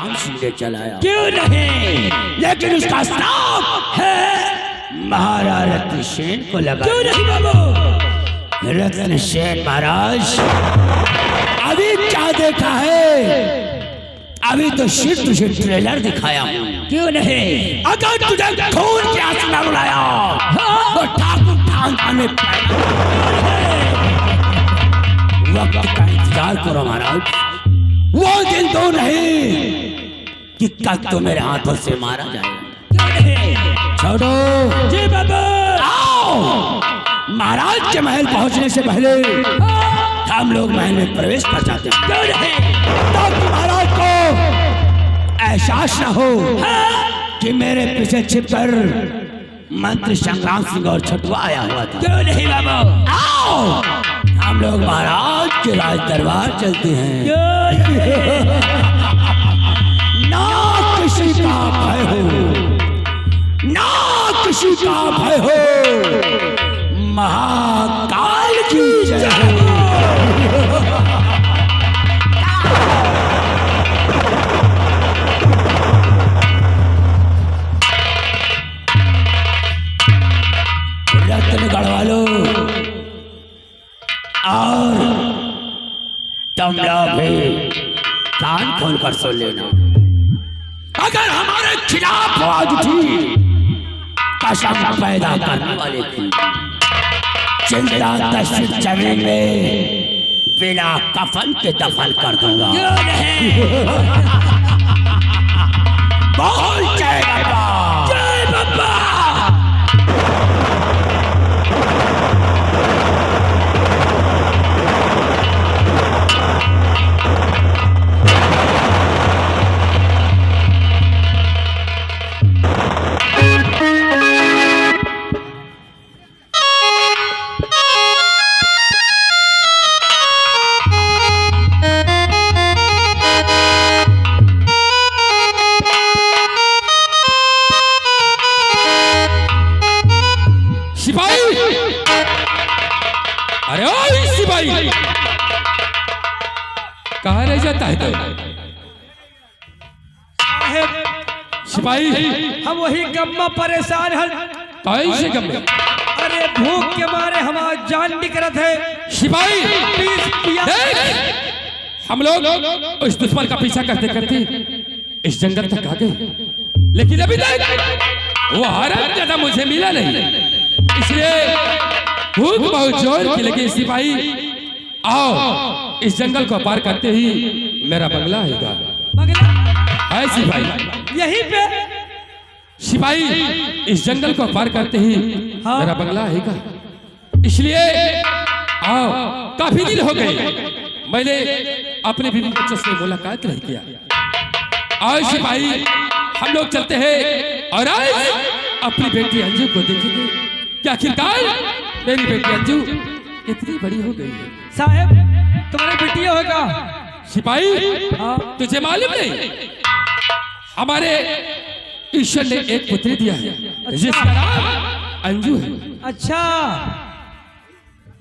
संग्राम सिंह ने चलाया। क्यों नहीं? लेकिन उसका श्राप है महाराज रत्न सेन को लगा। क्यों नहीं बाबू? रत्न सेन महाराज अभी क्या देखा है? अभी तो सिर्फ तुझे ट्रेलर दिखाया हूँ। क्यों नहीं? अगर तुझे खून के आंसू न रुलाया तो ठाकुर ठान में वक्त का इंतजार करो महाराज। वो दिन तो नहीं कि कल तो मेरे हाथों से मारा जाएगा। क्यों नहीं? छोड़ो जी बाबू। आओ, महाराज के महल पहुंचने से पहले हम लोग महल में प्रवेश कर जाते हैं। क्यों नहीं? ताकि महाराज को एहसास न हो कि मेरे पीछे छिपकर मंत्री संग्राम सिंह और छटुआ आया हुआ था। क्यों नहीं बाबू? आओ, हम लोग महाराज के राज दरबार चलते हैं। क्यों नहीं? ना किसी का भय हो, ना किसी का भय हो, महाकाल की जय हो। रत्नगढ़ वालों और तुम लोग भी कान खोलकर सुन लेना। अगर हमारे खिलाफ आवाज उठी कसम पैदा करने वाले की चिंता दशरथ जमीन में बिना कफन के दफन कर दूंगा। क्यों नहीं? बोल जय बाबा। जय बाबा। कहाँ रह जाता है तो? सिपाही हम वही गम्मा परेशान हैं। कौन से गम्मे? अरे भूख के मारे हमारा जान निकलत है। सिपाही प्लीज देख, हम लोग उस दुश्मन का पीछा करते करते इस जंगल तक आ गए, लेकिन अभी तक वो हरम ज्यादा मुझे मिला नहीं। इसलिए भूख बहुत जोर की लगी। सिपाही आओ, इस जंगल को पार करते ही मेरा बंगला आएगा। बंगला है सिपाही? यहीं पे सिपाही, इस जंगल को पार करते ही मेरा बंगला आएगा। इसलिए आओ, काफी दिन हो गए मैंने अपने बीवी बच्चों से मुलाकात नहीं किया। आओ सिपाही, हम लोग चलते हैं और आज अपनी बेटी अंजू को देखेंगे कि आखिरकार मेरी बेटी अंजू कितनी बड़ी हो गई है। साहब, तुम्हारी बेटी होगा? सिपाही, तुझे मालूम नहीं, हमारे ईश्वर ने एक पुत्री दिया है जिसका नाम अंजू है। अच्छा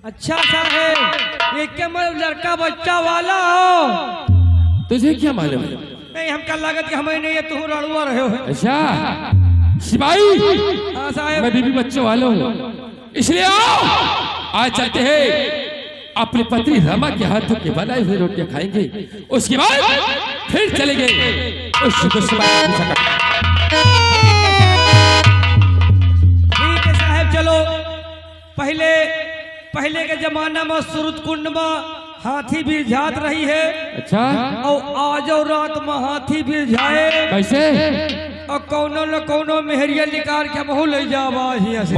अच्छा साहब, ये क्या मैं लड़का बच्चा वाला हो? तुझे क्या मालूम है? नहीं, हमका लागत कि हमें नहीं है, तुम लड़ुआ रहे हो। अच्छा सिपाही, हाँ साहब। मैं बीबी बच्चों वाला हूँ, इसलिए आओ आज चलते हैं अपनी पत्नी रमा के हाथों की बनाई हुई रोटियां खाएंगे। उसके बाद फिर चलेंगे उस दुश्मन का पीछा करने। ठीक है साहब, चलो। पहले के जमाना में सुरत कुंड में हाथी भी जात रही है। अच्छा, और आज और रात में हाथी भी जाए कैसे? और कौनो न कौनो मेहरिया निकाल के बहु ले जावा हिया से।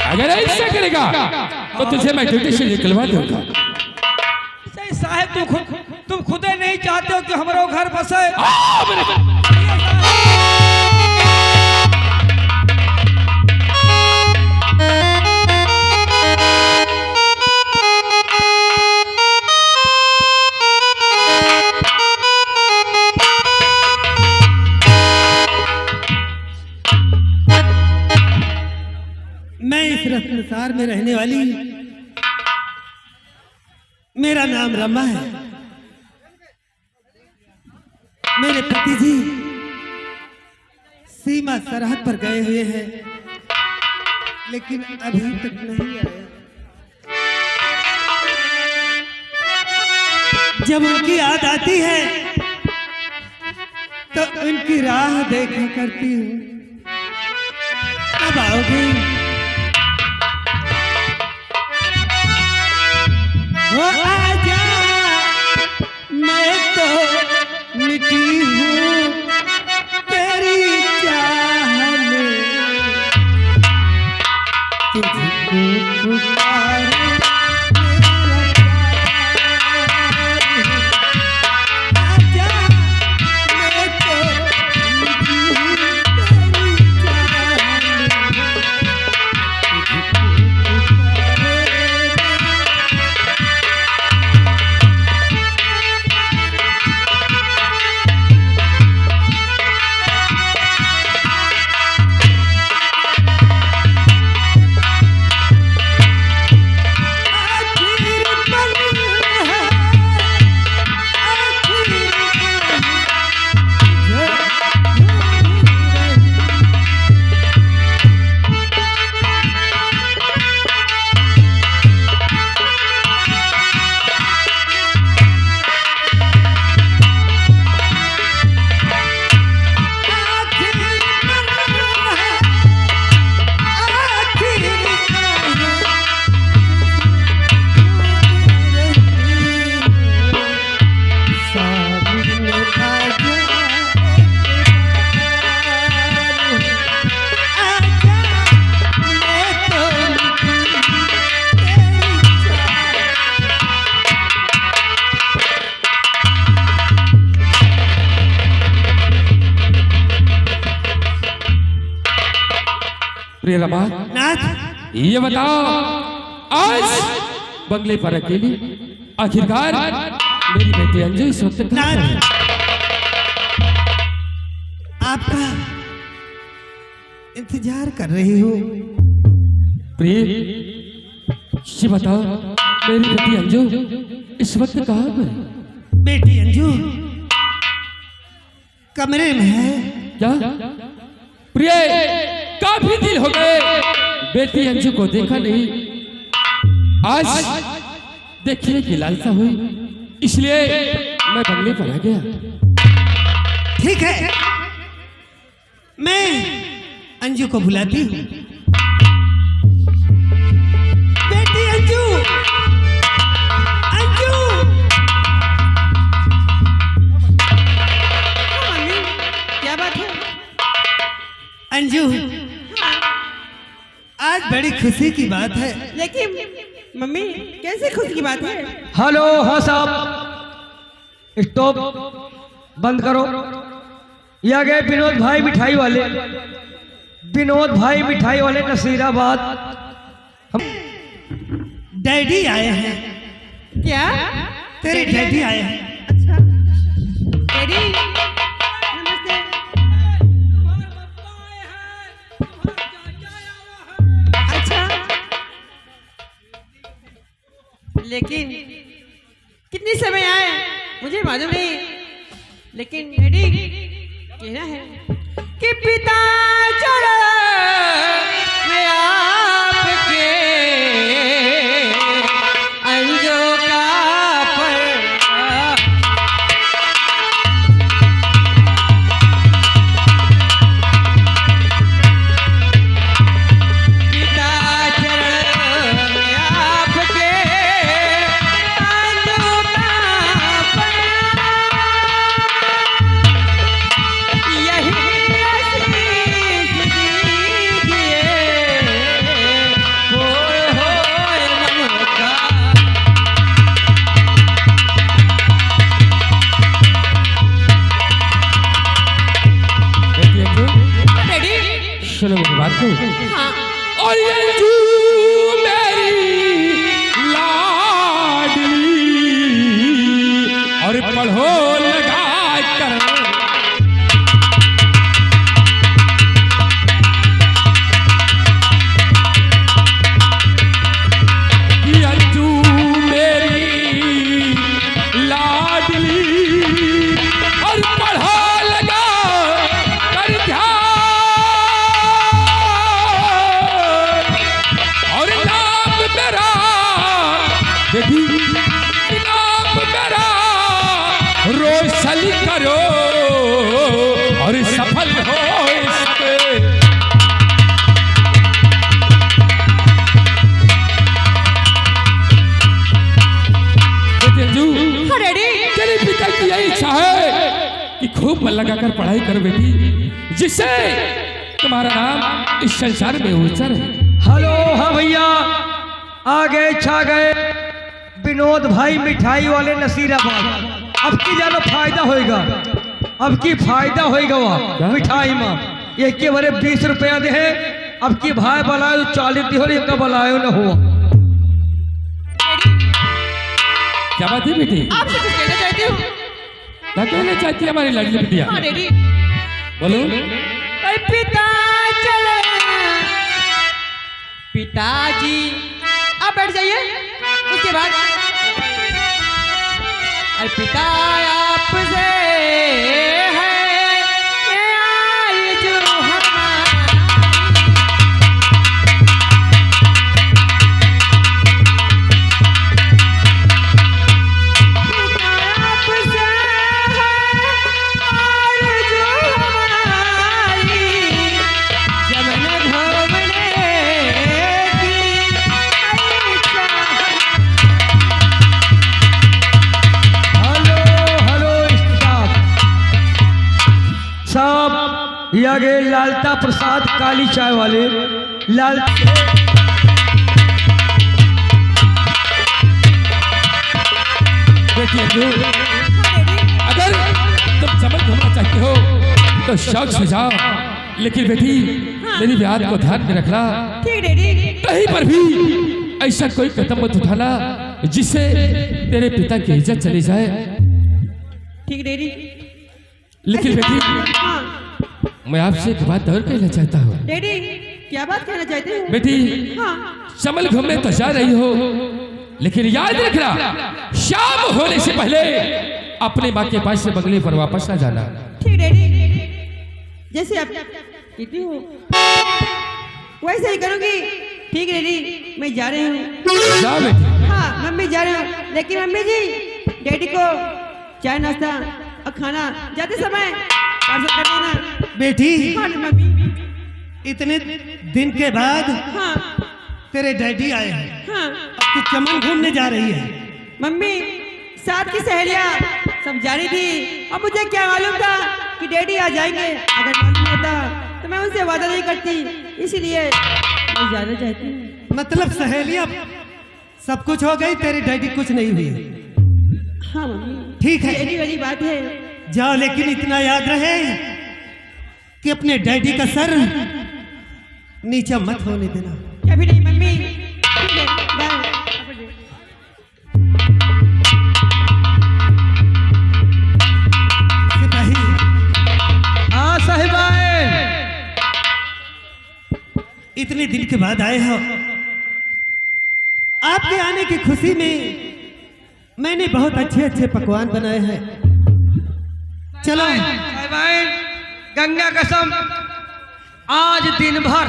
अगर ऐसा करेगा तो तुझे मैं ड्यूटी से निकलवा दूंगा। सही साहब, तुम खुदे नहीं चाहते हो कि हमारो घर बसे। मैं इस रत्नसार में रहने वाली, मेरा नाम रमा है। मेरे पति जी सीमा सरहद पर गए हुए हैं, लेकिन अभी तक नहीं आया। जब उनकी याद आती है तो उनकी राह देखा करती हूँ, कब आओगी? वो आजा, मैं तो मिटी हूँ तेरी चाह में, तुझको पुकारे मेरा प्यार। आजा, मैं तो मिटी हूँ तेरी चाह में, तुझको पुकारे प्रिय रमा, नाथ, ये बताओ आज बंगले पर अकेली आखिरकार मेरी बेटी अंजू इस वक्त कहाँ पर है? आपका इंतजार कर रही हूँ। प्रिय, ये बताओ मेरी बेटी अंजू इस वक्त कहाँ पर है? बेटी अंजू कमरे में है। क्या प्रिय, काफी दिन हो गए बेटी अंजू को देखा नहीं। आज देखने की लालसा हुई, इसलिए मैं बंगले पर आ गया। ठीक है, मैं अंजू को बुलाती हूँ। बेटी अंजू, अंजू। मम्मी क्या बात है? अंजू, आज बड़ी खुशी की बात है। लेकिन मम्मी कैसे खुशी की बात है? हेलो, हाँ साहब, स्टॉप बंद करो। ये आ गए विनोद भाई मिठाई वाले, विनोद भाई मिठाई वाले नसीराबाद। डैडी आए हैं। क्या? तेरे डैडी आए हैं। अच्छा डैडी, नमस्ते। अच्छा, लेकिन कितने समय आए मुझे मालूम नहीं, लेकिन डैडी कहना है कि पिता चरण में आपके अंजू का पड़ा। पिता चरण में आपके अंजू का पड़ा। यही आशीष दीजिए, होए होए नमस्कार। बेटी अंजू, डैडी, सुनो मेरी बात को। हाँ और ये अंजू मेरी लाडली, और पढ़ो लगा कर ये अंजू मेरी लाडली, और पढ़ो कि खूब मन लगाकर पढ़ाई करो बेटी, जिससे तुम्हारा नाम इस संसार में ऊंचा रहे। हेलो, हाँ भैया, आ गए छा गए विनोद भाई मिठाई वाले नसीराबाद। अब की जानो फायदा होएगा, अब की फायदा होएगा वहाँ मिठाई में। एक के बड़े 20 रुपया दे, अब की भाई बनाए 40 दी हो, एक बनाए न हो। क्या बात है बेटी? आपसे कुछ कहना चाहती हूँ। क्या कहना चाहती है हमारी लाडली बिटिया? हाँ डैडी। बोलो। अरे पिता चले, पिताजी आप बैठ जाइए। उसके बाद अरे पिता आपसे है आज जो हमारी, पिता आपसे है आज जो हमारी, जमन घोमने की ऐसा। हेलो हेलो स्टाफ साहब, ये आ गए लालता प्रसाद काली चाय वाले। लाल बेटी अंजू, अगर तुम चमन घूमना चाहते हो तो शौक से जाओ, लेकिन बेटी मेरी बात को ध्यान में रखना, ठीक डैडी। कहीं पर भी ऐसा कोई कदम मत उठाना जिससे तेरे पिता की इज्जत चली जाए। ठीक डैडी। लेकिन बेटी हाँ मैं आपसे एक बात और कहना चाहता हूँ। डैडी, क्या बात कहना चाहते हो? बेटी हाँ चमल घूमने तो जा रही हो, लेकिन याद रखना शाम होने से पहले अपने माँ के पास से बंगले पर वापस आ जाना। ठीक डैडी, जैसे आप कहती हो वैसे ही करूँगी। ठीक डैडी, मैं जा रही हूँ। जाओ बेटी। हाँ मम्मी जा रही हूँ, लेकिन मम्मी जी डैडी को चाय नाश्ता और खाना जाते समय पार्सल कर देना। बेटी, हाँ मम्मी। इतने दिन के बाद हाँ तेरे डैडी आए हैं, हाँ तू चमन घूमने जा रही है। मम्मी, साथ की सहेलियाँ सब जा रही थी और मुझे क्या मालूम था कि डैडी आ जाएंगे। अगर मालूम होता तो मैं उनसे वादा नहीं करती, इसीलिए मैं जाना चाहती हूँ। मतलब सहेलियां सब कुछ हो गई, तेरी डैडी कुछ नहीं हुई। हाँ मम्मी, ठीक है, डैडी वाली बात है। जाओ, लेकिन इतना याद रहे कि अपने डैडी का सर नीचा मत होने देना। कभी नहीं मम्मी। ठीक है, बाय। सिपाही, हाँ साहिबाए, इतने दिन के बाद आए हो। आपके आने की खुशी में मैंने बहुत अच्छे अच्छे पकवान बनाए हैं। चलो साहिबाए, गंगा कसम, आज दिन भर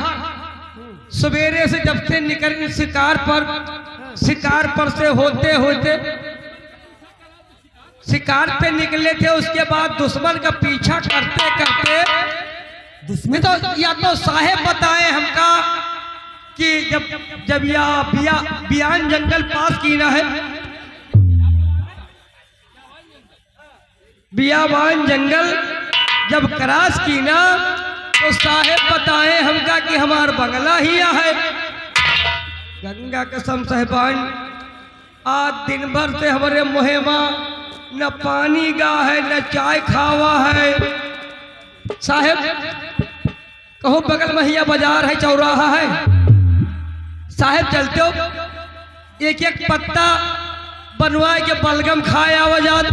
सवेरे से जब से निकल शिकार पर से होते होते शिकार पे निकले थे, उसके बाद दुश्मन का पीछा करते करते दुश्मन तो या तो साहेब बताए हमका कि जब बियान जंगल पास कीना है, बियाबान जंगल जब क्रॉस कीना तो साहेब बताए हमका कि हमार बंगला ही है। गंगा कसम साहिबान, आज दिन भर से हमारे मुहेमा न पानी गा है न चाय खावा है। साहेब कहो बगल में हिया बाजार है, चौराहा है, साहेब चलते हो एक एक पत्ता बनवाए के बलगम खाए आवाजात।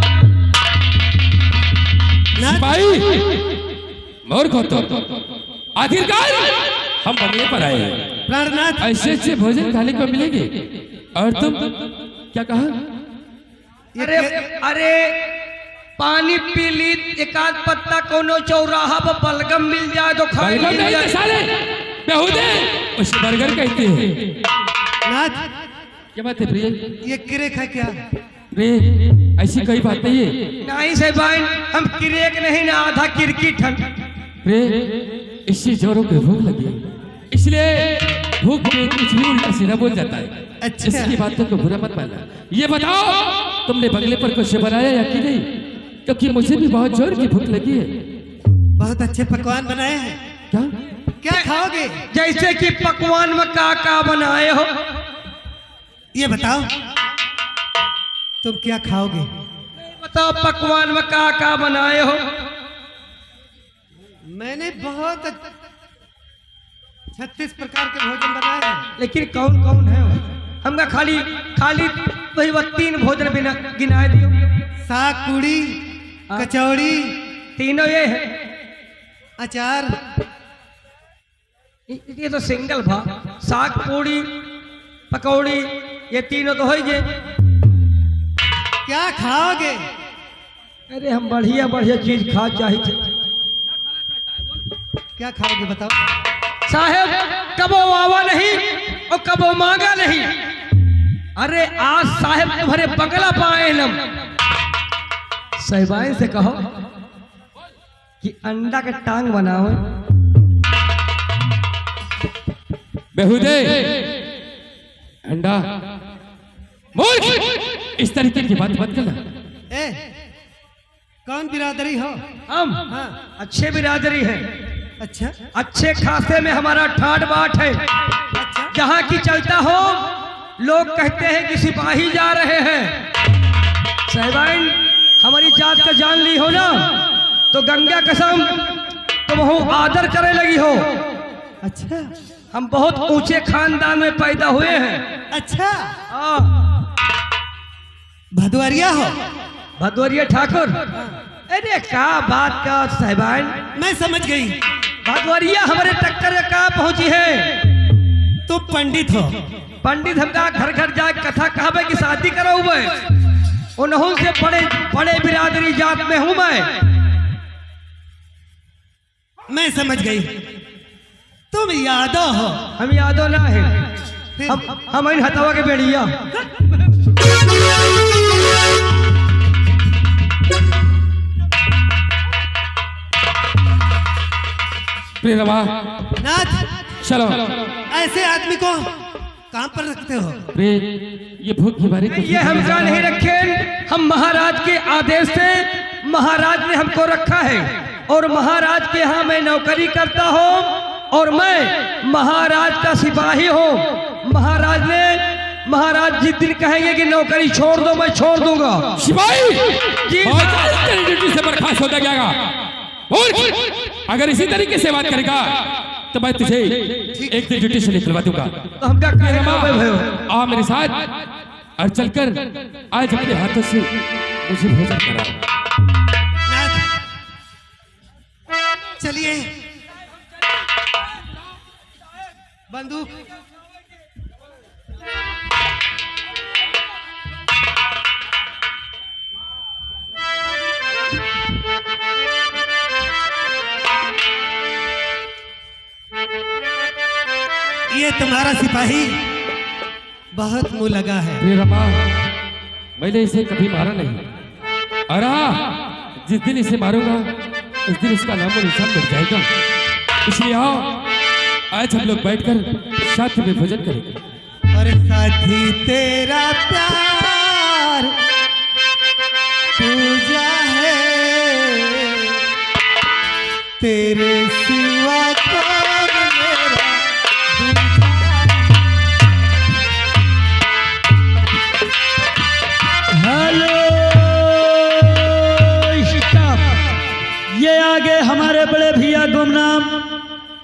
सिपाही मोर को तो आखिरकार हम बंगले पर आए, प्राणनाथ, ऐसे अच्छे भोजन खाने को मिलेंगे और तुम क्या कहा? अरे अरे पानी पी ली, एक आध पत्ता कोनो चौराहा पर बलगम मिल जाए तो खाए बर्गर मिल नहीं तो जाए। साले बेहुदे उसे बर्गर कहते हैं। नाथ, क्या बात है प्रिय? ये क्रेक है क्या? प्रिय ऐसी कोई बात नहीं है। नहीं साहिबान, हम क्रिकेट नहीं ना आधा क्रिकेट हम। प्रिय इससे जोरों की भूख लगी, इसलिए भूख में कुछ भी उल्टा सीधा बोल जाता है। अच्छा। इसकी बातों को बुरा मत मानना। ये बताओ तुमने बंगले पर कुछ बनाया या कि नहीं? क्योंकि मुझे भी बहुत जोर की भूख लगी है। बहुत अच्छे पकवान बनाए हैं। क्या? क्या खाओगे? जैसे कि पकवान में का बनाए हो? ये बताओ तुम क्या खाओगे? बताओ पकवान में का बनाए हो? मैंने बहुत 36 प्रकार के भोजन बनाए हैं। लेकिन कौन कौन है वो? हमका खाली खाली वही 3 भोजन बिना गिनाए दियो। साग पूड़ी, कचौड़ी, तीनों ये है। अचार। ये तो सिंगल भा। साग पूड़ी पकौड़ी ये तीनों तो हो गए। क्या खाओगे? अरे हम बढ़िया बढ़िया चीज खा चाहिए। क्या खाओगे बताओ? साहेब कबो आवा नहीं और कबो मांगा नहीं। अरे आज साहेब तुम्हारे बंगला पाए नम। साहिबाइन से कहो कि अंडा के टांग बनाओ। बेहुदे अंडा मूर्ख, इस तरीके की बात मत करना। ए, कौन बिरादरी हो? हम हाँ। अच्छे बिरादरी है। अच्छा अच्छे खासे में हमारा ठाट बाट है। अच्छा। जहाँ की चलता हो लोग कहते हैं कि सिपाही जा रहे हैं। साहिबाइन हमारी जात का जान ली हो ना तो गंगा कसम तुम हो आदर करे लगी हो। अच्छा हम बहुत ऊंचे खानदान में पैदा हुए हैं। अच्छा। हाँ, भदौरिया हो? भदौरिया ठाकुर। अरे क्या बात का साहिबाइन, मैं समझ गई। भदौरिया हमारे टक्कर में कहाँ पहुंची है? तुम पंडित हो? पंडित हमका घर घर जाए कथा कहबे की शादी करो मैं। उन्हों से बड़े बड़े बिरादरी जात में हूं मैं समझ गई। तुम यादव हो? हम यादव ना है। फिर? हम इन हथवा के बेड़िया। प्रियरमा नाथ, चलो। ऐसे आदमी को काम पर रखते हो? प्रिय, ये भूख की बारी ये हमका नहीं रखे। हम महाराज के आदेश से महाराज ने हमको रखा है और महाराज के यहाँ मैं नौकरी करता हूँ और मैं महाराज का सिपाही हूँ। महाराज जिस दिन कहेंगे कि नौकरी छोड़ दो मैं छोड़ दूंगा। सिपाही जी तेरी ड्यूटी से बर्खास्त होता जाएगा। अगर इसी तरीके से बात करेगा तो मैं तुझे एक दिन ड्यूटी से निकलवा दूंगा। तो हमका कहना आ मेरे साथ और चलकर आज अपने हाथों से मुझे भोजन करा। नाथ, चलिए। बंदूक। ये तुम्हारा सिपाही बहुत मुंह लगा है। अरे रमा, मैंने इसे कभी मारा नहीं और हाँ, जिस दिन इसे मारूंगा उस दिन इसका नाम और निशान मिट जाएगा। इसलिए आओ आज हम लोग बैठकर साथ में भोजन करेंगे। और साथी तेरा प्यार पूजा है, तेरे सिवा कौन मेरा दूजा। हेलो स्टाफ, ये आगे हमारे बड़े भैया गुमनाम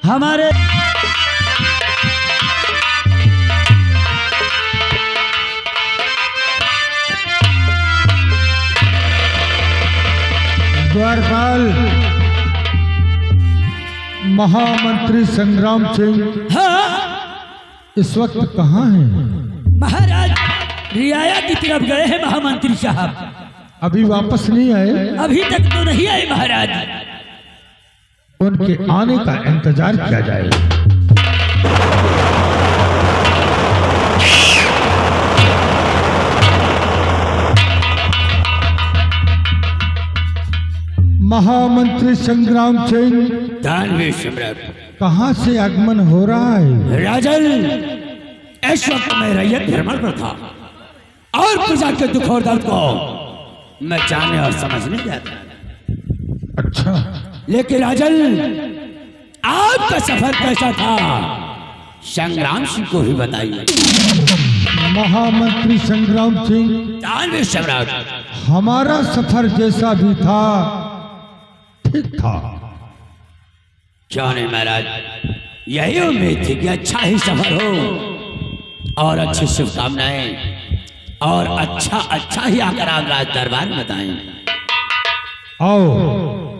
हमारे द्वारपाल महामंत्री संग्राम सिंह हाँ इस वक्त कहाँ हैं? महाराज रियाया की तरफ गए हैं महामंत्री साहब। अभी वापस नहीं आए? अभी तक तो नहीं आए महाराज। उनके आने का इंतजार किया जाए। महामंत्री संग्राम सिंह दानवीर सम्राट, कहाँ से आगमन हो रहा है? राजन, इस वक्त मैं रैयत भ्रमण पर था और प्रजा के दुख और दर्द को मैं जानने और समझने जाता। अच्छा, लेकिन राजन, आपका सफर कैसा था? संग्राम सिंह को भी बताइए। महामंत्री संग्राम सिंह, दानवीर सम्राट, हमारा सफर जैसा भी था ठीक था। क्यों नहीं महाराज, यही उम्मीद थी कि अच्छा ही सफर हो और अच्छी शुभकामनाएं और अच्छा ही आकर आप राज दरबार में बताएं। आओ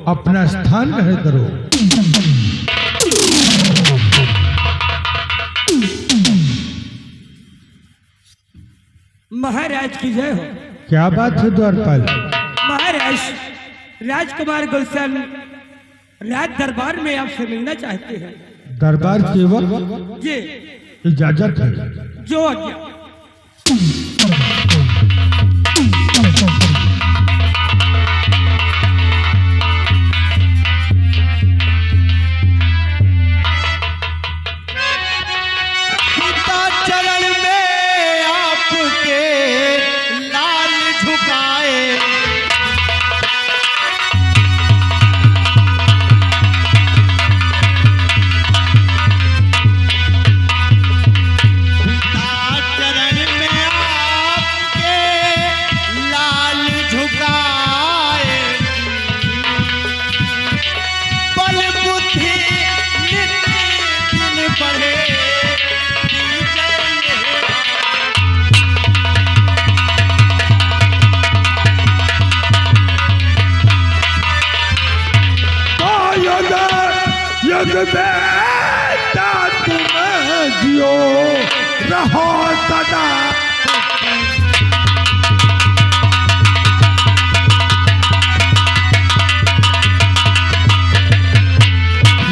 अपना स्थान ग्रहण करो। महाराज की जय हो। क्या बात है द्वारपाल? महाराज, राजकुमार गुलशन राज दरबार में आपसे मिलना चाहते हैं। दरबार के वक्त जी, इजाजत है। जो आज्ञा। चरण में आपके लाल झुकाए, चरण में आपके लाल झुकाए, बल बुद्धि नित्य दिन बढ़े। युग बेटा तुम जियो रहो सदा,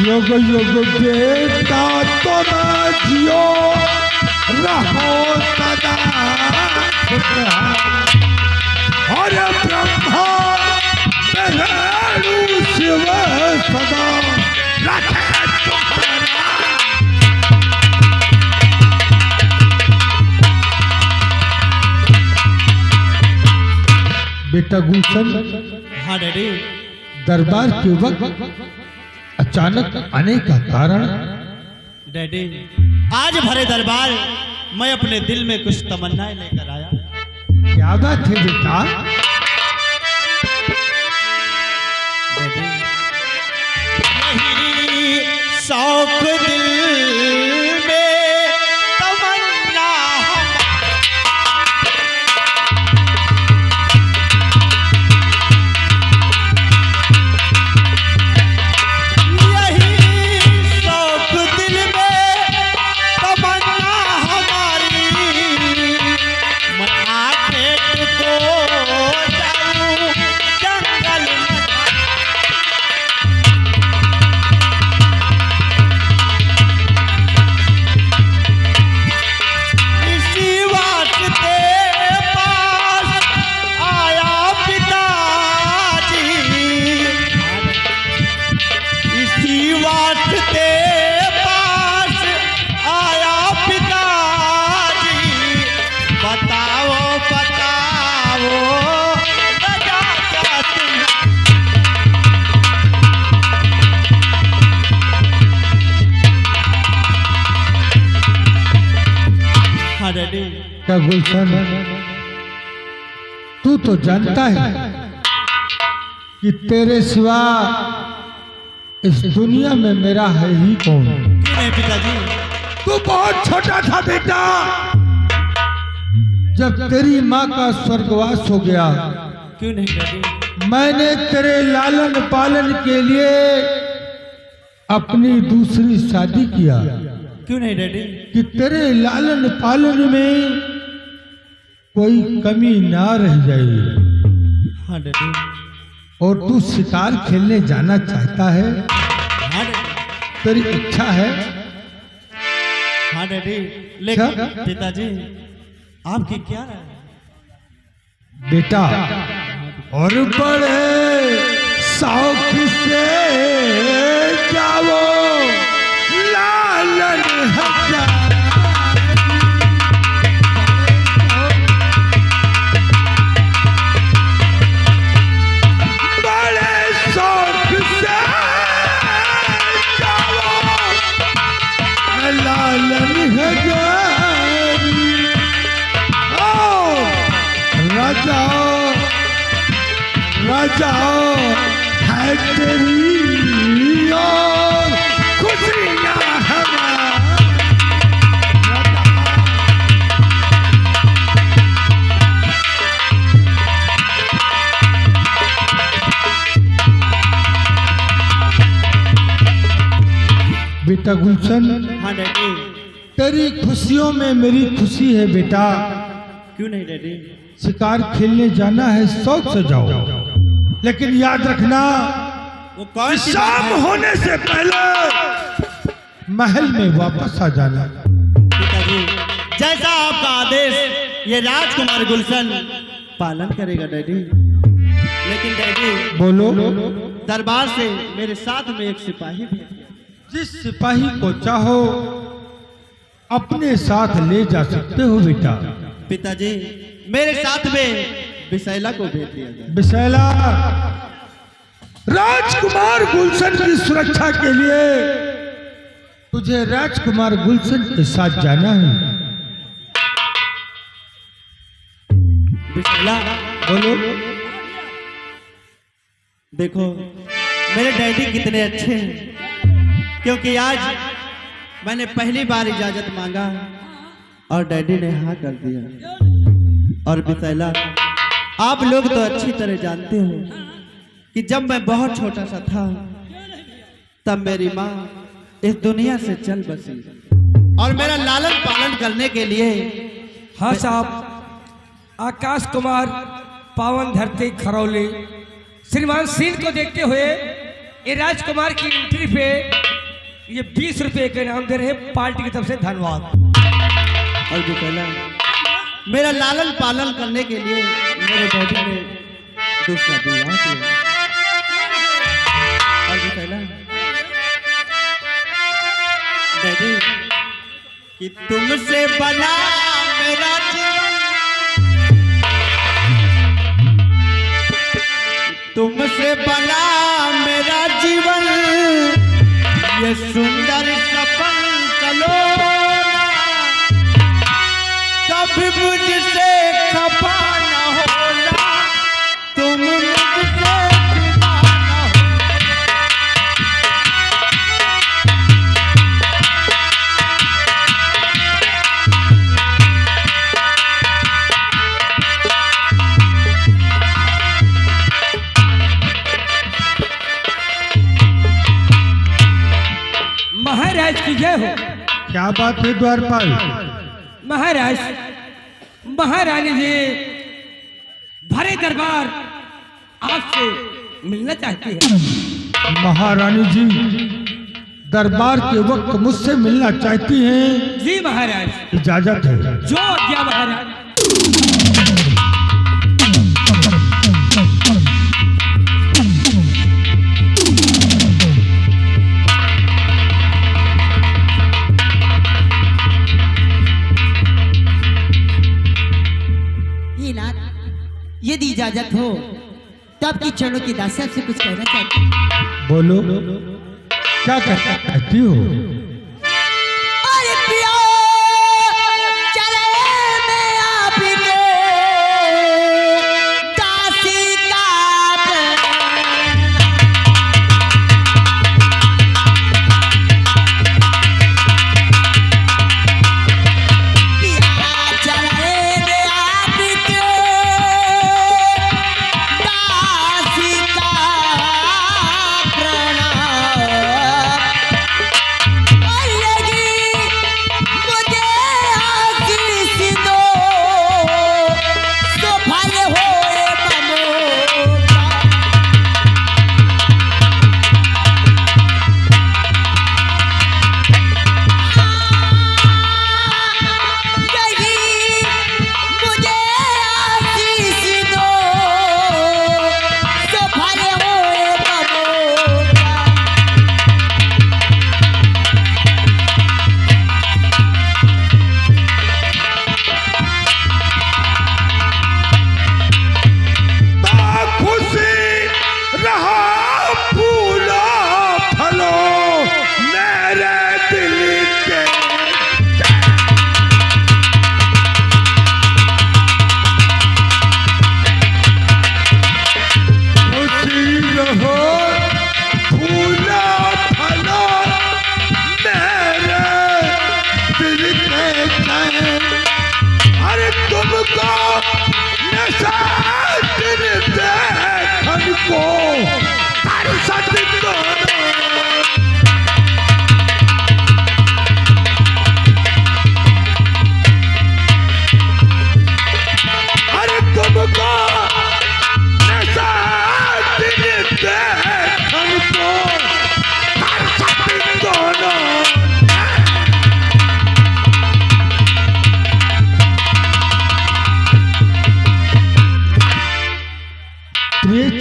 युग युग बेटा तुम जियो रहो सदा, और ब्रह्मा विष्णु शिव सदा रखे तुम्हारा। बेटा गुलशन, हाँ डैडी। दरबार के वक्त अचानक आने का कारण? डैडी, आज भरे दरबार मैं अपने दिल में कुछ तमन्नाएं लेकर आया। क्या बात है बेटा? यही शौक दिल में तमन्ना, यही शौक दिल में तमन्ना हमारी, मैं आखेट को जाऊं जंगल में। इसी वास्ते पास आया पिताजी, इसी वास्ते पास आया पिताजी, बताओ बताओ राजा क्या तुम। हाँ डैडी। क्या गुलशन, तू तो जानता है कि तेरे सिवा इस दुनिया में मेरा है ही कौन? क्यों नहीं पिताजी? तू बहुत छोटा था बेटा जब तेरी माँ का स्वर्गवास हो गया। क्यों नहीं डैडी? मैंने तेरे लालन पालन के लिए अपनी दूसरी शादी किया क्यों नहीं डैडी? कि तेरे लालन पालन में कोई कमी ना रह जाए। हाँ डैडी। और तू शिकार खेलने जाना चाहता है, हाँ डैडी। तेरी इच्छा है। हाँ डैडी, लेकिन क्या? पिताजी आपकी क्या राय है? बेटा, और बड़े शौक से जाओ लालन हजार। जाओ है तेरी और खुशियाँ हमारी। बेटा गुलशन, हाँ डैडी। तेरी खुशियों में मेरी खुशी है बेटा। क्यों नहीं डैडी? शिकार खेलने जाना है, शौक से जाओ, लेकिन याद रखना वो कौन सी बात शाम है? होने से पहले महल में वापस आ जाना। पिताजी, जैसा आपका आदेश ये राजकुमार गुलशन पालन करेगा डैडी। लेकिन डैडी, बोलो। दरबार से मेरे साथ में एक सिपाही भी है। जिस सिपाही को चाहो अपने साथ ले जा सकते हो बेटा। पिताजी, मेरे साथ में विशैला को भेज दिया जाए। विशैला, राजकुमार गुलशन की सुरक्षा के लिए तुझे राजकुमार गुलशन के साथ जाना है। विशैला, बोलो। देखो मेरे डैडी कितने अच्छे हैं, क्योंकि आज मैंने पहली बार इजाजत मांगा और डैडी ने हाँ कर दिया। और विशैला, आप लोग तो अच्छी तरह जानते हो कि जब मैं बहुत छोटा सा था तब मेरी माँ इस दुनिया से चल बसी और मेरा लालन पालन करने के लिए हाँ साहब, आकाश कुमार पावन धरती खरौली श्रीमान सिंह को देखते हुए ये राजकुमार की एंट्री पे ये 20 रुपए के इनाम दे रहे हैं पार्टी की तरफ से। धन्यवाद। और विशैला, मेरा लालन पालन करने के लिए मेरे डैडी ने दूसरा विवाह किया। और विशैला, डैडी कि तुमसे बना मेरा जीवन, तुमसे बना मेरा जीवन, ये सुंदर सपन चलो कभी मुझसे खफा न होना, तुम मुझसे जुदा न हो। महाराज की जय हो। क्या बात है द्वारपाल? महाराज, महारानी जी भरे दरबार आपसे मिलना चाहती है। महारानी जी दरबार के वक्त मुझसे मिलना चाहती हैं। जी महाराज। इजाजत है। जो आज्ञा महाराज। यदि इजाजत हो तो आपकी चरणों की दासी आपसे कुछ कहना चाहती हूँ। बोलो, क्या कहती हो? अरे पिया, चले मैं आपके दासी का प्रणाम।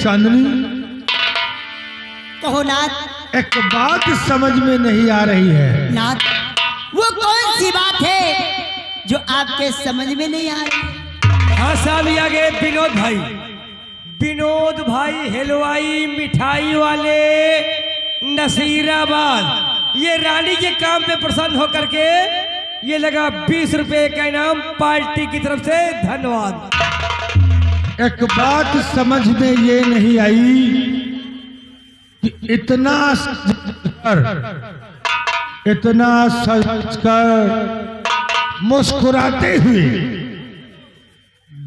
चांदनी, कहो नाथ। एक बात समझ में नहीं आ रही है। नाथ, वो कौन सी बात है जो आपके समझ में नहीं आ रही? हाँ साहब, ये आ गए विनोद भाई। विनोद भाई हलवाई मिठाई वाले नसीराबाद, ये रानी के काम पे प्रसन्न होकर के ये लगा 20 रुपए का इनाम पार्टी की तरफ से, धन्यवाद। एक बात समझ में ये नहीं आई कि इतना सजकर मुस्कुराते हुए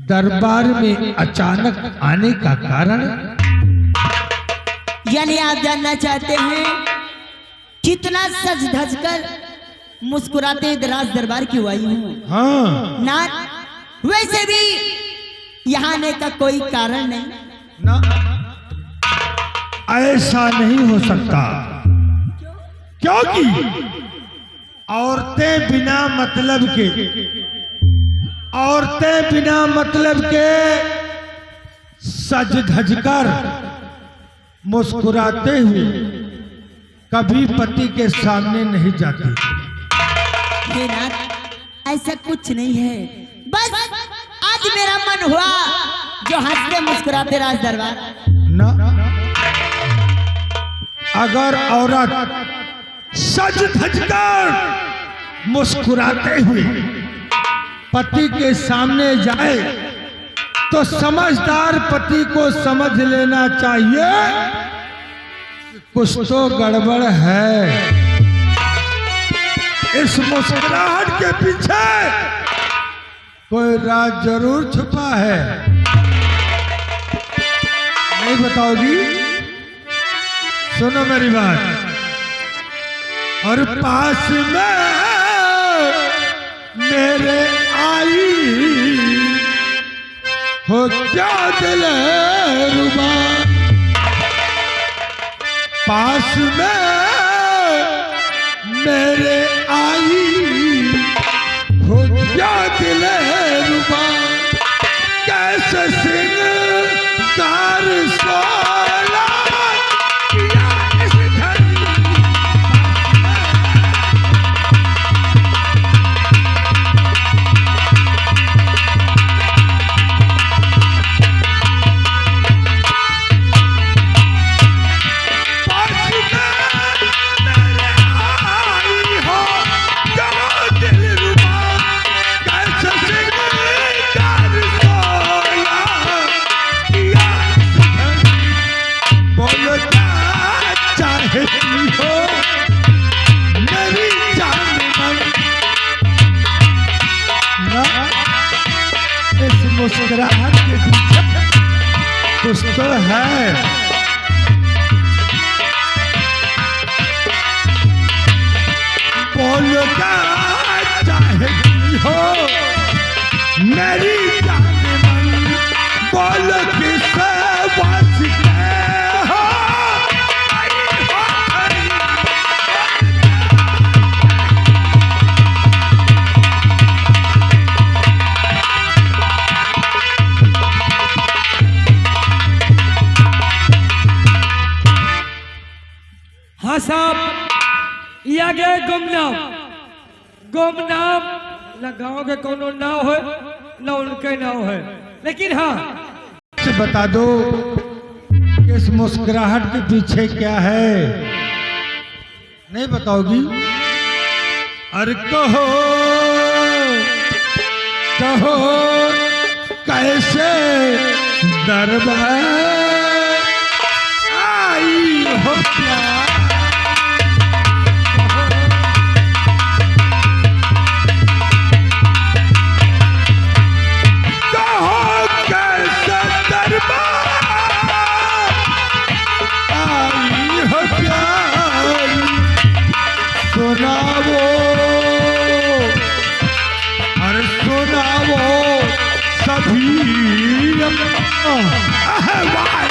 दरबार में अचानक आने का कारण? यानी आप जानना चाहते हैं कितना सज धज कर मुस्कुराते दराज दरबार क्यों आई हूँ? हाँ नाथ, वैसे भी यहाँ आने का कोई कारण नहीं ना, ऐसा नहीं हो सकता, क्योंकि औरतें बिना मतलब के सज धज कर मुस्कुराते हुए कभी पति के सामने नहीं जाती। हे नाथ, ऐसा कुछ नहीं है, बस आज मेरा मन हुआ जो हंसते मुस्कुराते राज दरबार। ना, अगर औरत सज धज कर मुस्कुराते हुए पति के सामने जाए तो समझदार पति को समझ लेना चाहिए कुछ तो गड़बड़ है। इस मुस्कुराहट के पीछे कोई राज जरूर छुपा है। नहीं बताओगी? सुनो मेरी बात। और पास में मेरे आई हो क्या दिल रुबा, पास में मेरे आई हो क्या दिल रुबा, कैसे सिंगार सोला किया इस घड़ी। मुस्कुराहट के पीछे कुछ तो है। बोलो क्या चाहती हो मेरी जान मन, बोलो किससे वास्ते हो आई हो आई। हाँ साहब, ये आ गया गुमनाम। गुमनाम न गाँव के कोनो नाव है न उनके नाव है, लेकिन हाँ बता दो कि इस मुस्कुराहट के पीछे क्या है? नहीं बताओगी? अरे कहो कहो कैसे दरबार आई हो प्यार। सुनावो अरे सुनावो सभी अहवाल।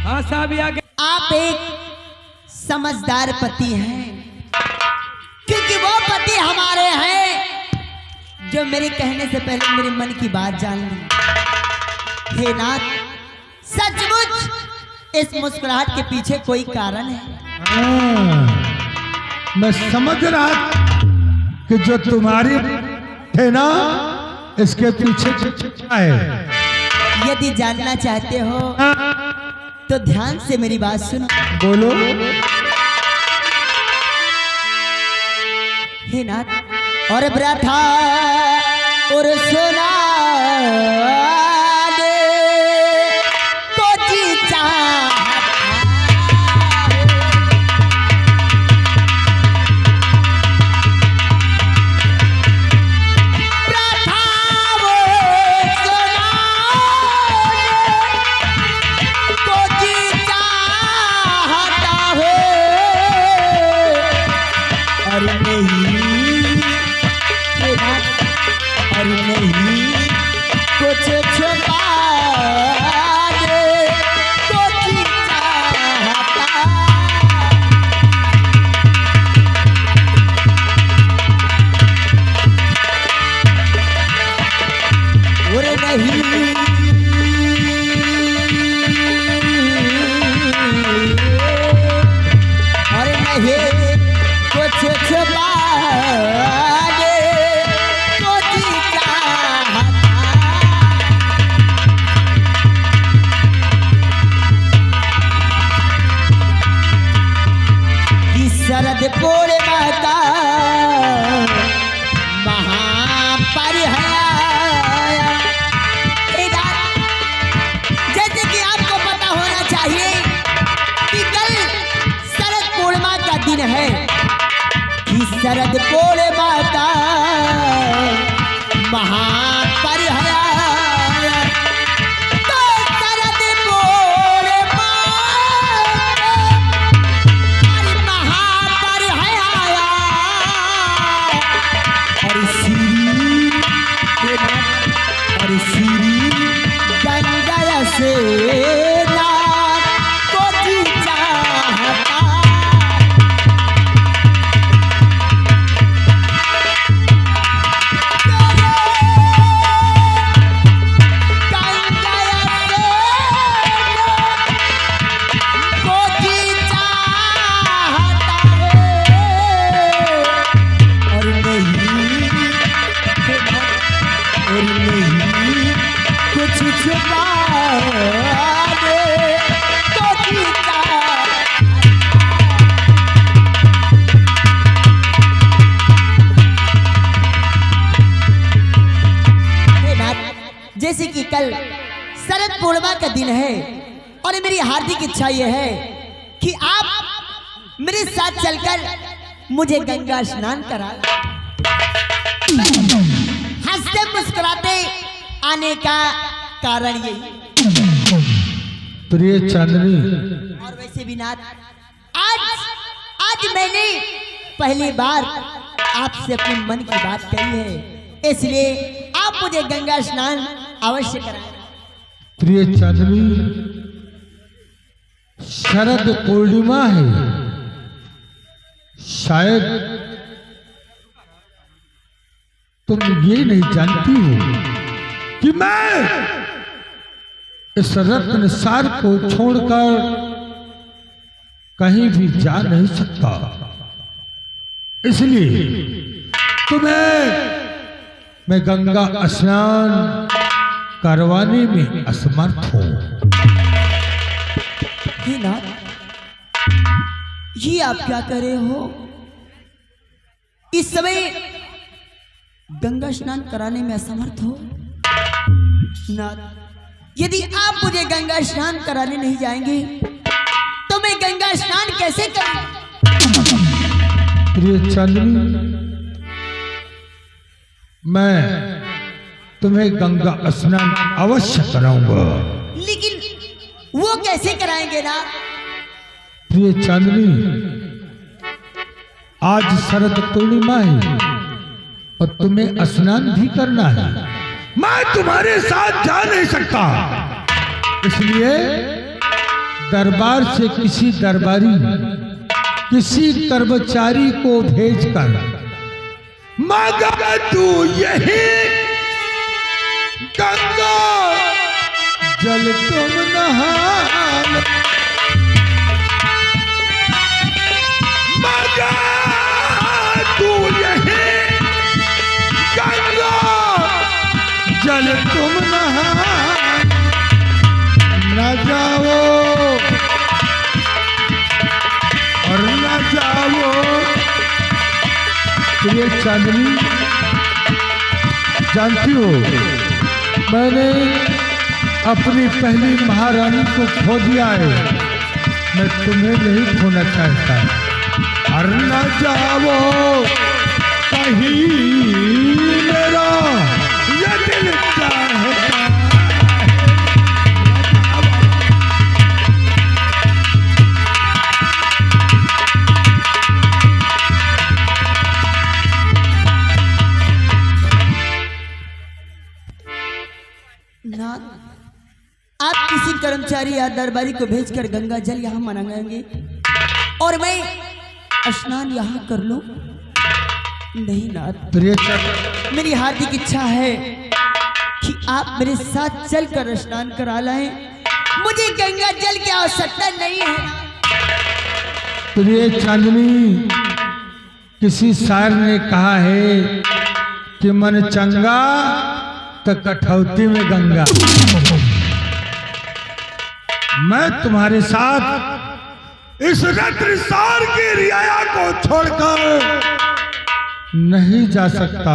हाँ साहब, ये आ गया। आप पति हैं, क्योंकि वो पति हमारे हैं जो मेरे कहने से पहले मेरे मन की बात जान ली। हे नाथ, सचमुच इस मुस्कुराहट के पीछे कोई कारण है। मैं समझ रहा कि जो तुम्हारी थे ना, इसके पीछे क्या है। यदि जानना चाहते हो तो ध्यान से मेरी बात सुनो। बोलो। हे नाथ, और ब्रथा और सुना दे को जी शरद पूर्णिमा का महापर्याय। जैसे कि आपको पता होना चाहिए कि कल शरद पूर्णिमा का दिन है, कि शरद पूर्णिमा का महापर्याय। जैसे कि कल शरद पूर्णिमा का दिन है और मेरी हार्दिक इच्छा यह है कि आप मेरे साथ चलकर मुझे गंगा स्नान करा, हंसते मुस्कुराते आने का कारण यही। प्रिय चांदनी, और वैसे भी नाथ, आज मैंने पहली बार आपसे अपने मन की बात कही है, इसलिए आप मुझे गंगा स्नान अवश्य कराएं। प्रिय चांदनी, शरद पूर्णिमा है, शायद तुम ये नहीं जानती हो कि मैं इस रत्न सार को छोड़कर कहीं भी जा नहीं सकता, इसलिए तुम्हें मैं गंगा स्नान करवाने में असमर्थ हूं। नाथ, ये आप क्या कर रहे हो? इस समय गंगा स्नान कराने में असमर्थ हो? नाथ, यदि आप मुझे गंगा स्नान कराने नहीं जाएंगे तो मैं गंगा स्नान कैसे करूं? प्रिय चांदनी, मैं तुम्हें गंगा स्नान अवश्य कराऊंगा। लेकिन वो कैसे कराएंगे ना? प्रिय चांदनी, आज शरद पूर्णिमा है और तुम्हें स्नान भी करना है। मैं तुम्हारे साथ जा नहीं सकता, इसलिए दरबार से किसी दरबारी किसी कर्मचारी को भेजकर मगर तू यही गंगा जल तुम नहान, मगर तू यही गंगा जल तुम नहान, न जाओ और न जाओ। ये चांदनी, जानती हो मैंने अपनी पहली महारानी को खो दिया है, मैं तुम्हें नहीं खोना चाहता। और न जाओ कहीं मेरा ये दिल चाहता है। नाथ, आप किसी कर्मचारी या दरबारी को भेजकर गंगा जल यहाँ मंगाएंगे और मैं स्नान यहाँ कर लूं? नहीं नाथ, मेरी हार्दिक इच्छा है कि आप मेरे साथ चलकर स्नान करा लाएं। मुझे गंगा जल की आवश्यकता नहीं है। प्रिय चांदनी, किसी शायर ने कहा है कि मन चंगा तो कठौती में गंगा। मैं तुम्हारे साथ इस रत्नसार की रियाया को छोड़कर नहीं जा सकता।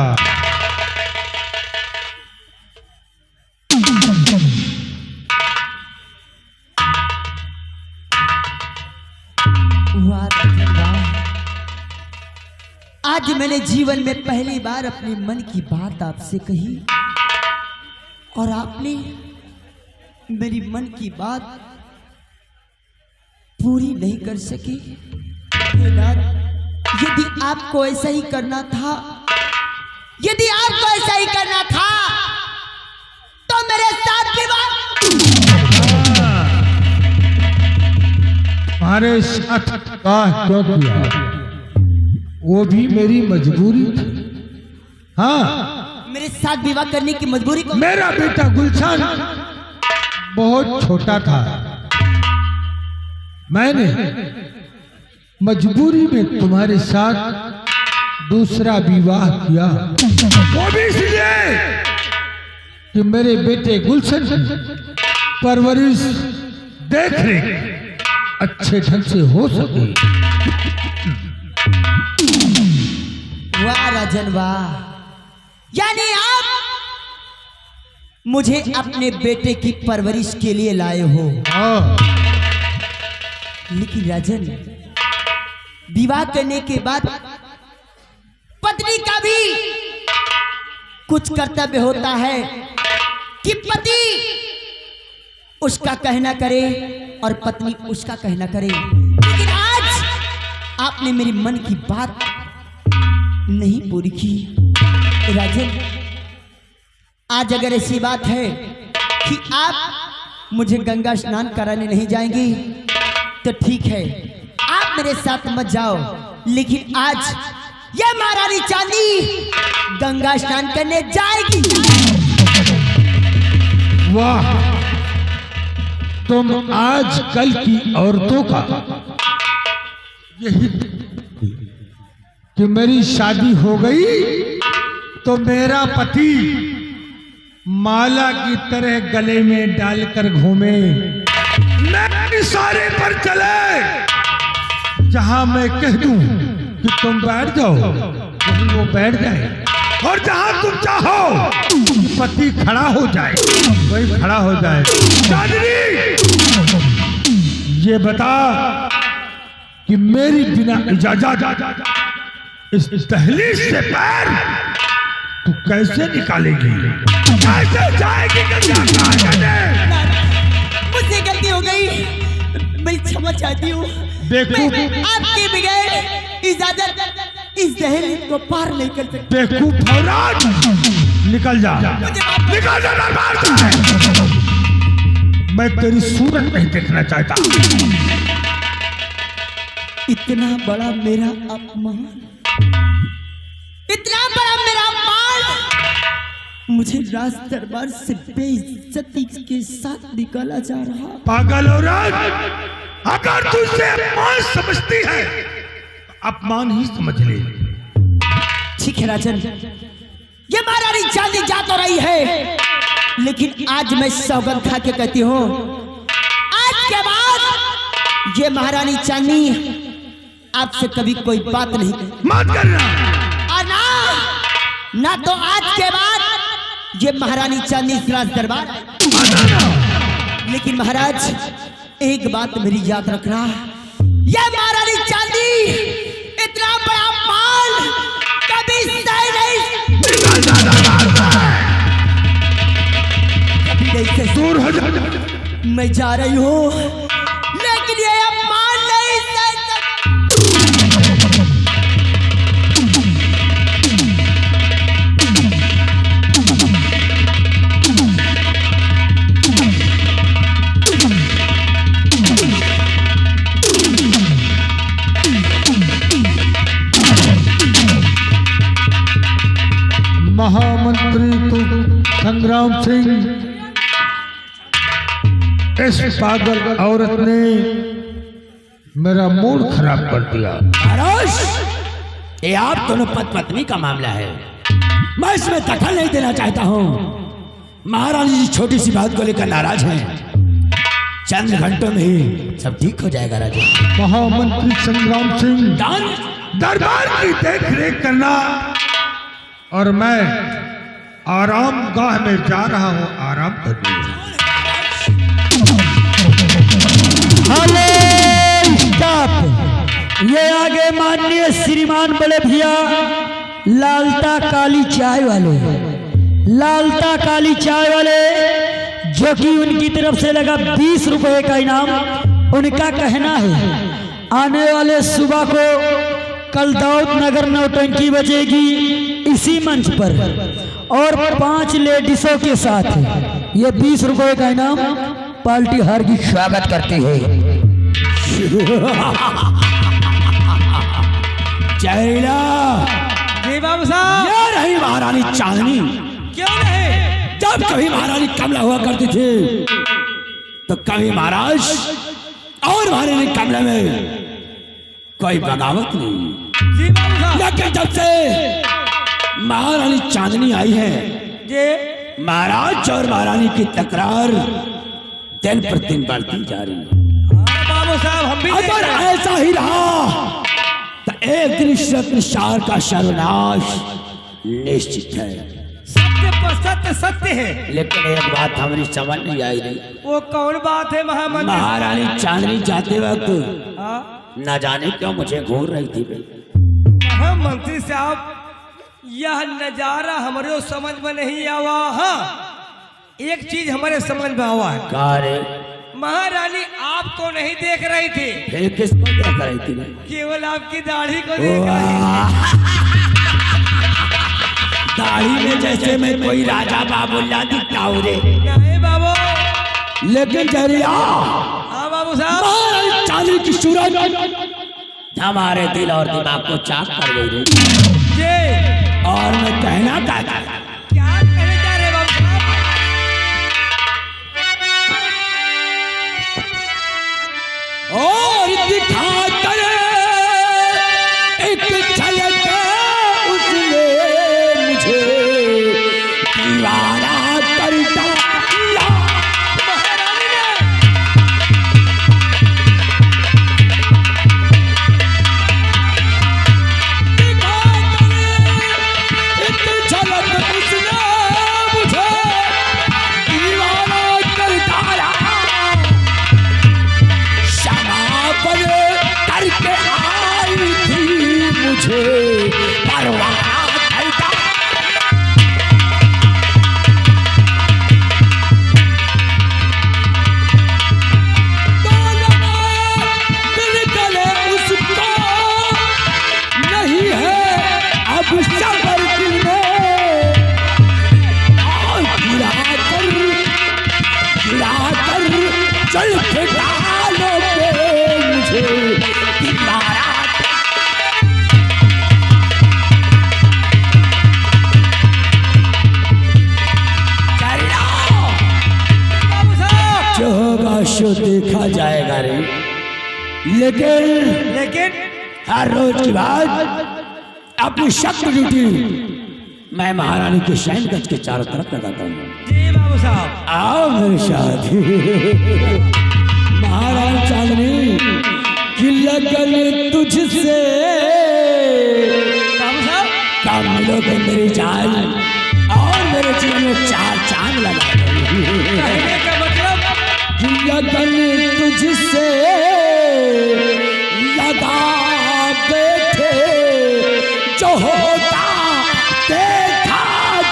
वाह राजन वाह, आज मैंने जीवन में पहली बार अपने मन की बात आपसे कही और आपने मेरी मन की बात पूरी नहीं कर सकी। हे नाथ, यदि आपको ऐसा ही करना था, यदि आपको ऐसा ही करना था तो मेरे साथ विवाह। तुम्हारे साथ विवाह क्यों किया? वो भी मेरी मजबूरी थी। हाँ, मेरे साथ विवाह करने की मजबूरी को मेरा बेटा गुलशन बहुत छोटा था, मैंने मजबूरी में तुम्हारे साथ दूसरा विवाह किया। वो भी इसलिए कि मेरे बेटे गुलशन की परवरिश देख रेख अच्छे ढंग से हो सके। वाह राजन वाह, यानी आप मुझे अपने बेटे की परवरिश के लिए लाए हो। लेकिन राजन, विवाह करने के बाद पत्नी का भी कुछ कर्तव्य होता है कि पति उसका कहना करे और पत्नी उसका कहना करे। लेकिन आज आपने मेरी मन की बात नहीं पूरी की। राजन, आज अगर ऐसी बात है कि आप मुझे गंगा स्नान कराने नहीं जाएंगी तो ठीक है, आप मेरे साथ मत जाओ। लेकिन आज यह महारानी चांदी गंगा स्नान करने जाएगी। वाह, तुम आज कल की औरतों का यही कि मेरी शादी हो गई तो मेरा पति माला की तरह गले में डालकर घूमे, सारे पर चले। जहां मैं कह दूं कि तुम बैठ जाओ वहीं वो बैठ जाए, और जहां तुम चाहो पति खड़ा हो जाए वही खड़ा हो जाए। चांदनी, ये बता कि मेरी बिना इजाजत इस दहलीज से पैर तू कैसे निकालेगी? कैसे जाएगी गंगा घाट? मुझसे गलती हो गई, मैं क्षमा चाहती हूँ। देखो, मैं आपके बगैर इजाजत इस दहलीज को पार नहीं कर सकती। बेवकूफ औरत, निकल जा, निकल जा दरबार से। मैं तेरी सूरत नहीं देखना चाहता। इतना बड़ा मेरा अपमान, इतना बड़ा मेरा अपमान मुझे राज दरबार से बेइज्जती के साथ निकाला जा रहा। पागल औरत, अगर तू इसे अपमान समझती है, अपमान ही समझ ले। ठीक है राजन, ये महारानी चांदी जा तो रही है, लेकिन आज मैं सौगंध खा के कहती हूँ, आज के बाद ये महारानी चांदी आपसे कभी कोई बात नहीं मत करना। और ना तो आज के बाद ये महारानी चांदी इस राज दरबार। लेकिन महाराज एक बात मेरी याद रखना, ये महारानी चांदी इतना बड़ा माल कभी सह नहीं, कभी दूर हो जा। मैं जा रही हूँ, लेकिन ये अपमान नहीं सह महामंत्री तो संग्राम सिंह, इस पागल औरत ने मेरा मूड खराब कर दिया। महाराज, ये आप दोनों पति पत्नी का मामला है, मैं इसमें दखल नहीं देना चाहता हूँ। महारानी जी छोटी सी बात को लेकर नाराज हैं, चंद घंटों में ही सब ठीक हो जाएगा राजा। महामंत्री संग्राम सिंह, दरबार की देख रेख करना, और मैं आराम गाह में जा रहा हूँ आराम करने। ये आगे माननीय श्रीमान बड़े भैया लालता काली चाय वाले, लालता काली चाय वाले, जो कि उनकी तरफ से लगा 20 रुपए का इनाम। उनका कहना है आने वाले सुबह को कल दाऊद नगर नौटंकी बजेगी इसी मंच पर, और 5 लेडीजों के साथ ये 20 रुपए का इनाम पार्टी हार की स्वागत करती है। चैला जी बाबू साहब, ये रही महारानी चांदनी। क्यों नहीं? जब कभी महारानी कमला हुआ करती थी तो कभी महाराज और महारानी कमला में कोई बगावत नहीं। जी बाबू साहब, लेकिन जब से महारानी चांदनी आई है, जी महाराज और महारानी की तकरार दिन प्रतिदिन बढ़ती जा रही है। हाँ बाबू साहब, हम भी देख अगर रहे हैं। ऐसा ही रहा तो एक दिन रत्नशार का सर्वनाश निश्चित है। सत्य पर सत्य सत्य है। लेकिन एक बात हमारी समझ नहीं आई रही, वो कौन बात है महामंत्री? महारानी चांदनी जाते वक्त हाँ? न जाने क्यों मुझे घूर रही थी भाई। महामंत्री साहब, यह नजारा हमारे समझ में नहीं आवा। हाँ, एक चीज हमारे समझ में आवा है। का रे? महारानी आपको नहीं देख रही थी, फिर किसको देख रही थी? केवल आपकी दाढ़ी को देख रही थी। दाढ़ी में जैसे मैं कोई राजा बाबूल्ला दिखता हूँ रे। नहीं बाबू। लेकिन जरिया हाँ बाबू साहब, महारानी चांदनी की सूरत हमारे दिल और दिमाग को चाक कर गई रे। जी और मैं कहना चाहता क्या कहने जा रहे बाबू साहब? और दिखा कर एक झलक उसने मुझे दीवाना कर डाला। महारानी ने दिखा कर एक झलक आ जाएगा रे, लेकिन हर रोज की बात अपनी शक्ति ड्यूटी मैं महारानी के शयनगंज के चारों तरफ लगाता हूँ। जी बाबू साहब। आओ मेरे साथ। महारानी चांदनी की लगन तुझसे बाबू साहब कब मिलोगे मेरी जान, और मेरे जीवन में 4 चांद लगा कहने का मतलब लगन तुझसे लगा बैठे जो होता देखा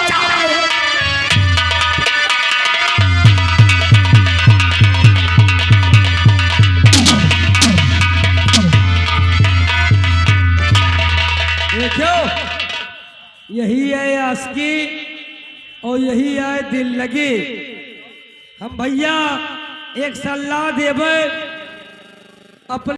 जाए। देखो यही है आशिकी और यही है दिल लगी। हम भैया एक सलाह देवे अपने